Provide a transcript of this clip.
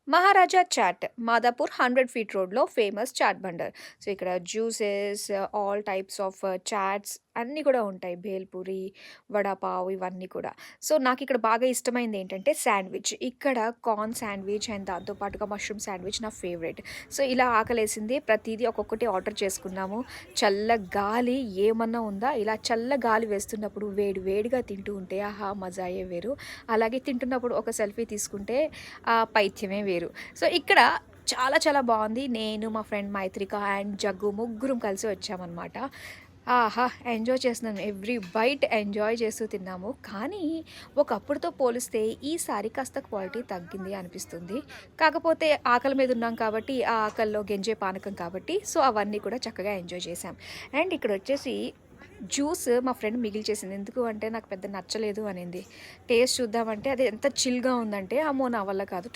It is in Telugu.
మహారాజా చాట్ మాదాపూర్ 100 ఫీట్ రోడ్‌లో ఫేమస్ చాట్ బండర్. సో, ఇక్కడ juices, all types of chaats అన్నీ కూడా ఉంటాయి. భేల్‌పూరి, వడాపావ్ ఇవన్నీ కూడా. సో, నాకిక్కడ బాగా ఇష్టమైందేంటంటే శాండ్‌విచ్. ఇక్కడ కార్న్ శాండ్‌విచ్ అండ్ దాంతో పాటుగా మష్రూమ్ శాండ్‌విచ్ నా ఫేవరెట్. సో, ఇలా ఆకలేసింది ప్రతీదీ ఒక్కొక్కటి ఆర్డర్ చేసుకున్నాము. చల్ల గాలి ఏమన్నా ఉందా, ఇలా చల్ల గాలి వేస్తున్నప్పుడు వేడి వేడిగా తింటూ ఉంటే ఆహా! మజాయే వేరు. అలాగే తింటున్నప్పుడు ఒక సెల్ఫీ తీసుకుంటే ఆ పైత్యమే వేరు. సో, ఇక్కడ చాలా చాలా బావుంది. నేను, మా ఫ్రెండ్ మైత్రిక అండ్ జగ్గు ముగ్గురం కలిసి వచ్చామనమాట. ఆహా! ఎంజాయ్ చేస్తున్నాను. ఎవ్రీ బైట్ ఎంజాయ్ చేస్తూ తిన్నాము. కానీ ఒకప్పుడుతో పోలిస్తే ఈసారి కాస్త క్వాలిటీ తగ్గింది అనిపిస్తుంది. కాకపోతే ఆకలి మీద ఉన్నాం కాబట్టి, ఆ ఆకలిలో గెంజే పానకం కాబట్టి, సో, అవన్నీ కూడా చక్కగా ఎంజాయ్ చేశాం. అండ్ ఇక్కడొచ్చేసి జ్యూస్ మా ఫ్రెండ్ మిగిల్చేసింది. ఎందుకు అంటే నాకు పెద్ద నచ్చలేదు అనింది. టేస్ట్ చూద్దామంటే అది ఎంత చిల్‌గా ఉందంటే, అమ్మో! నా వల్ల కాదు.